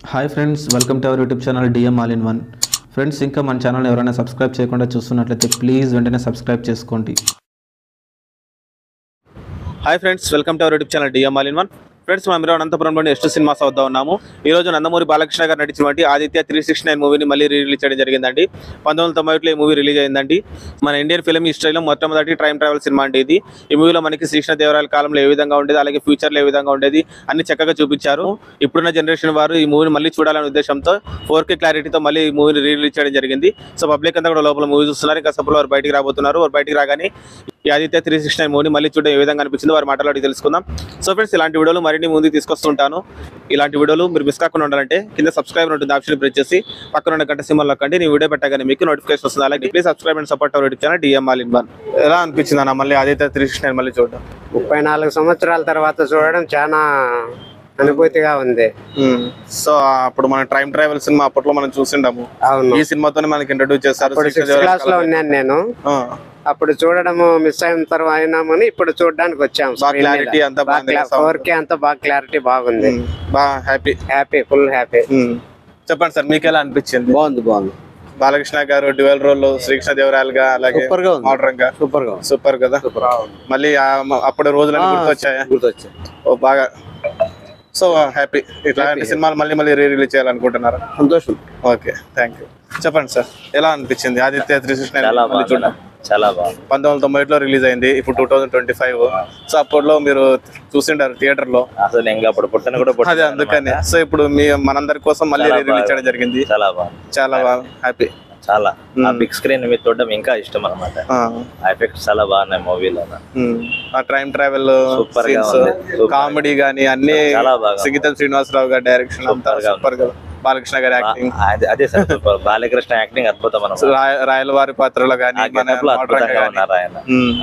Hi friends, welcome to our YouTube channel DM all in one. Friends, ఇంకా మన channel ఎవరైనా subscribe చేయకుండా చూస్తున్నట్లయితే ప్లీజ్ వెంటనే సబ్స్క్రైబ్ చేసుకోండి. Hi friends, welcome to our YouTube channel DM all in one. Friends, మనం అనంతపురంలోని ఎస్టు cinemas వద్ద ఉన్నాము. ఈ రోజు నందమూరి బాలకృష్ణ గారు నటించినటువంటి ఆదిత్య 369 మూవీని మళ్ళీ రిలీజ్ చేయడం జరిగిందండి. 1991లో ఈ మూవీ రిలీజ్ అయిందండి. మన ఇండియన్ ఫిల్మ్ హిస్టరీలో మొట్టమొదటి టైం ట్రావెల్ సినిమా అండి ఇది. ఈ మూవీలో మనకి శ్రీకృష్ణదేవరాయల కాలంలో ఏ విధంగా ఉండేది, అలాగే ఫ్యూచర్లో ఏ విధంగా ఉండేది అన్ని చక్కగా చూపించారు. ఇప్పుడున్న జనరేషన్ వారు ఈ మూవీని మళ్ళీ చూడాలనే ఉద్దేశంతో 4K క్లారిటీతో మళ్ళీ ఈ మూవీని రిలీజ్ చేయడం జరిగింది. సో పబ్లిక్ అంతా కూడా లోపల మూవీ చూస్తున్నారు. ఇంకా సభలో వారు బయటికి రాబోతున్నారు. వారు బయటికి రాగానే ఈ ఆదిత్య 369 మూవీని మళ్ళీ చూడడం ఏ విధంగా అనిపించిందో వారు మాట్లాడి తెలుసుకుందాం. సో ఫ్రెండ్స్, ఇలాంటి వీడియోలు మరిన్ని ముందుకు తీసుకొస్తుంటాను. ఇలాంటి వీడియోలు మీరు మిస్ కాకుండా ఉండాలంటే కింద సబ్స్క్రైబ్ ఉంటుంది ఆప్షన్ ప్రెస్ చేసి పక్కన ఉన్న గంట సింబల్ నొక్కండి. నేను వీడియో పెట్టగానే మీకు నోటిఫికేషన్ వస్తుంది. అలాగే please subscribe and support our YouTube channel DM all in one. ఎలా అనిపించింది అన్న మళ్ళీ ఆదిత్య 369 మళ్ళీ చూడడం? 34 సంవత్సరాల తర్వాత చూడడం చాలా అనుభూతిగా ఉంది. సో అప్పుడు మన టైం ట్రావెల్ సినిమా అప్పట్లో మనం చూసిండాము. ఈ సినిమాతోనే మనకి ఇంట్రడ్యూస్ చేస్తారు. క్లాస్ లో ఉన్నాను నేను. అప్పుడు చూడడము మిస్ అయిన తర్వాత అయినామని ఇప్పుడు చూడడానికి వచ్చాము. క్లారిటీ అంతా 4K అంతా బాగా క్లారిటీ బాగుంది. బాగా హ్యాపీ, ఫుల్ హ్యాపీ. చెప్పండి సార్, మీకు ఎలా అనిపించింది? బాగుంది. బాలకృష్ణ గారు డ్యూయల్ రోల్, శ్రీకృష్ణదేవరాయలుగా, అలాగే మోడర్న్ గా సూపర్ కదా. మళ్ళీ అప్పుడు రోజులన్నీ గుర్తొచ్చాయి. ఓ బాగా. So happy. ఇట్లాంటి సినిమాలు మళ్ళీ మళ్ళీ రిలీజ్ చేయాలనుకుంటున్నారా? సంతోషం. Okay, thank you. చెప్పండి సార్, ఎలా అనిపించింది ఆదిత్య 369 చూడడం? చాలా బాగుంది. 1991లో రిలీజ్ అయింది, ఇప్పుడు 2025. సో అప్పట్లో మీరు చూసిండారు థియేటర్ లో. అసలు ఇంకా అప్పుడు పుట్టిన కూడా అదే అందుకని. సో ఇప్పుడు మనందరి కోసం మళ్ళీ రిలీజ్ చేయడం జరిగింది. చాలా బాగుంది. చాలా బాగా హ్యాపీ. చాలా బిగ్ స్క్రీన్ మీద చూడడం ఇంకా ఇష్టం అన్నమాట. ఆ ఎఫెక్ట్స్ చాలా బాగున్నాయి మూవీలో. ఆ టైం ట్రావెల్ కామెడీ గానీ అన్ని సంగీతం శ్రీనివాసరావు గారి డైరెక్షన్ అంతా సూపర్ గా. బాలకృష్ణ గారి యాక్టింగ్ అదే సార్, బాలకృష్ణ యాక్టింగ్ అద్భుతం. రాయలవారి పాత్రలో గానీ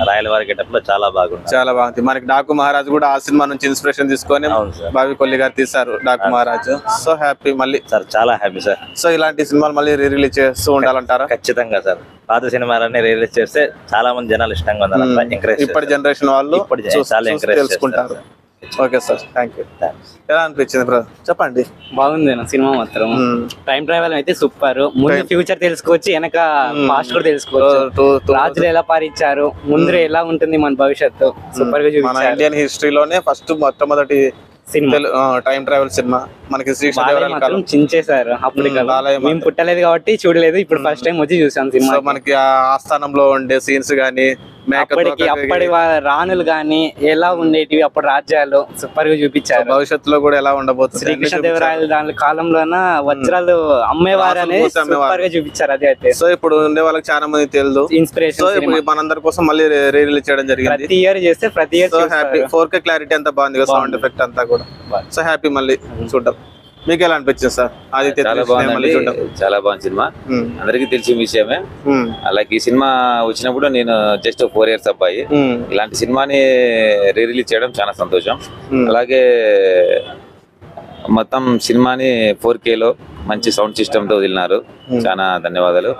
రాయలవారి గెటప్ లో చాలా బాగుంది. చాలా బాగుంది. మనకి డాకు మహారాజ్ కూడా ఆ సినిమా నుంచి ఇన్స్పిరేషన్ తీసుకొని బావి కొల్లి గారు తీశారు డాకు మహారాజ్. సో హ్యాపీ మళ్ళీ సార్, చాలా హ్యాపీ సార్. సో ఇలాంటి సినిమాలు మళ్ళీ రిలీజ్ చేస్తూ ఉండాలంటారా? ఖచ్చితంగా సార్. పాత సినిమాలన్నీ రిలీజ్ చేస్తే చాలా మంది జనాలు ఇష్టంగా ఉన్నారు. ఇప్పటి జనరేషన్ వాళ్ళు చాలా ఎంకరేజ్ తెలుసుకుంటారు. Okay sir, thank you. ఎలా అనిపించింది బ్రదర్? చెప్పండి. బాగుంది సినిమా మాత్రం. టైం ట్రావెల్ అయితే సూపర్. ముందు ఫ్యూచర్ తెలుసుకోవచ్చు, వెనక పాస్ట్ కూడా తెలుసుకోవచ్చు. రాజులు ఎలా పాలించారు, ముందు ఎలా ఉంటుంది మన భవిష్యత్తు సూపర్ గా చూపించారు. ఇండియన్ హిస్టరీలోనే ఫస్ట్ మొట్టమొదటి టైం ట్రావెల్ సినిమా మనకి శ్రీకృష్ణదేవరాయలు చించేశారు. అప్పుడు మేము పుట్టలేదు కాబట్టి చూడలేదు, ఇప్పుడు ఫస్ట్ టైం వచ్చి చూసాం సినిమా. మనకి ఆస్థానంలో ఉండే సీన్స్ గానీ, అప్పటి రాణులు గాని ఎలా ఉండేటివి, అప్పుడు రాజ్యాలు సూపర్ గా చూపించారు. భవిష్యత్తులో కూడా ఎలా ఉండబోతుంది. శ్రీకృష్ణదేవరాయలు దాని కాలంలోన వజ్రాలు అమ్మేవారు అనేది సూపర్ గా చూపించారు. అదే అయితే సో ఇప్పుడు ఉండే వాళ్ళకి చాలా మంది తెలుసు, ఇన్స్పిరేషన్. మనందరి కోసం మళ్ళీ రిలీజ్ చేయడం జరిగింది. ప్రతి ఇయర్ చేస్తే ప్రతి ఇయర్ హ్యాపీ. 4K క్లారిటీ అంతా బాగుంది కదా, సౌండ్ ఎఫెక్ట్ అంతా కూడా. సో హ్యాపీ మళ్ళీ చూద్దాం. మీకు ఎలా అనిపించింది సార్ ఆదిత్య? చాలా బాగుంది సినిమా, అందరికీ తెలిసిన విషయమే. అలాగే ఈ సినిమా వచ్చినప్పుడు నేను జస్ట్ 4 years అబ్బాయి. ఇలాంటి సినిమాని రిలీజ్ చేయడం చాలా సంతోషం. అలాగే మొత్తం సినిమాని 4K లో మంచి సౌండ్ సిస్టమ్ తో వదిలినారు. చాలా ధన్యవాదాలు.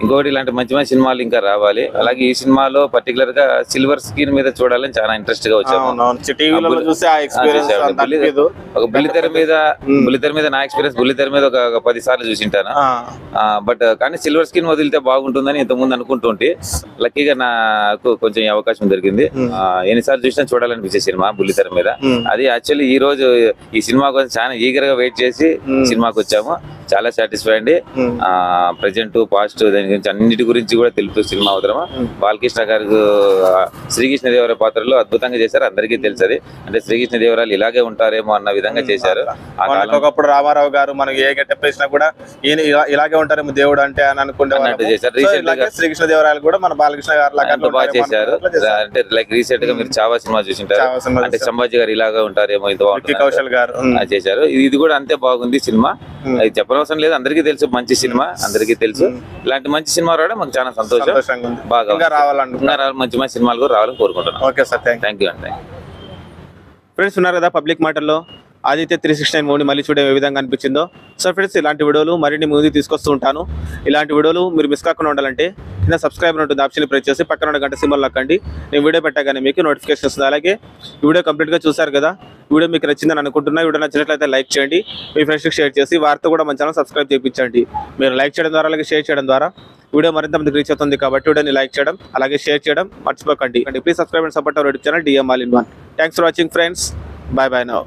ఇంకొకటి ఇలాంటి మంచి మంచి సినిమాలు ఇంకా రావాలి. అలాగే ఈ సినిమాలో పర్టికులర్ గా సిల్వర్ స్క్రీన్ మీద చూడాలని చాలా ఇంట్రెస్ట్ గా వచ్చాము. ఒక బుల్లితెర మీద నా ఎక్స్పీరియన్స్ బుల్లితెర మీద ఒక 10 సార్లు చూసింటాను. బట్ కానీ సిల్వర్ స్క్రీన్ వదిలితే బాగుంటుందని ఇంతకుముందు అనుకుంటుంటే లక్కీగా నాకు కొంచెం అవకాశం దొరికింది. ఎన్నిసార్లు చూసినా చూడాలనిపించే సినిమా బుల్లితెర మీద. అది యాక్చువల్లీ ఈ రోజు ఈ సినిమా కోసం చాలా ఈగర్ గా వెయిట్ చేసి సినిమాకి వచ్చాము. చాలా సాటిస్ఫై అండి. ప్రెజెంట్ పాస్ట్ దాని గురించి అన్నిటి గురించి కూడా తెలుపు సినిమా అవతరమా. బాలకృష్ణ గారు శ్రీకృష్ణదేవరాయ పాత్రలో అద్భుతంగా చేశారు. అందరికీ తెలుసది. అంటే శ్రీకృష్ణదేవరాయలు ఇలాగే ఉంటారేమో అన్న విధంగా చేశారు. ఒకప్పుడు రామారావు గారు మనకి ఏ గెటప్ వేసినా కూడా ఈయన ఇలాగే ఉంటారేమో దేవుడు అంటే అని అనుకుంటే చేశారు. రీసెంట్ గా శ్రీకృష్ణదేవరాయలు కూడా మన బాలకృష్ణ గారు బాగా చేశారు. అంటే లైక్ రీసెంట్ గా మీరు చావా సినిమా చూసింటారు. అంటే సంభాజీ గారు ఇలాగా ఉంటారేమో ఇంత కౌశల్ గారు చేశారు. ఇది కూడా అంతే బాగుంది సినిమా. అది చెప్పనవసరం లేదు, అందరికీ తెలుసు. మంచి సినిమా అందరికీ తెలుసు. ఇలాంటి మంచి సినిమా రావడం మాకు చాలా సంతోషం. బాగా రావాలి, మంచి మంచి సినిమాలు కూడా రావాలని కోరుకుంటున్నాను. ఓకే సార్, థ్యాంక్ యూ అండి. ఫ్రెండ్స్, ఉన్నారు కదా పబ్లిక్ మాటల్లో ఆదిత్య 369 మూవీని మళ్ళీ చూడడం ఏ విధంగా అనిపించిందో. సో ఫ్రెండ్స్, ఇలాంటి వీడియోలు మరిన్ని మూవీ తీసుకొస్తూ ఉంటాను. ఇలాంటి వీడియోలు మీరు మిస్ కాకుండా ఉండాలంటే కింద సబ్స్క్రైబ్ ఉంటుంది ఆప్షన్ ప్రెస్ చేసి పక్కన ఉన్న గంట సింబల్ నొక్కండి. నేను వీడియో పెట్టగానే మీకు నోటిఫికేషన్ వస్తుంది. అలాగే ఈ వీడియో కంప్లీట్గా చూసారు కదా, వీడియో మీకు నచ్చిందని అనుకుంటున్నా. వీడియో నచ్చినట్లయితే లైక్ చేయండి, మీ ఫ్రెండ్స్కి షేర్ చేసి వారితో కూడా మన ఛానల్ సబ్స్క్రైబ్ చేయించండి. మీరు లైక్ చేయడం ద్వారా అలాగే షేర్ చేయడం ద్వారా వీడియో మరింత మందికి రీచ్ అవుతుంది. కాబట్టి వీడియోని లైక్ చేయడం అలాగే షేర్ చేయడం మర్చిపోకండి. Please subscribe and support our YouTube channel DM All in One. Thanks for watching friends. Bye bye now.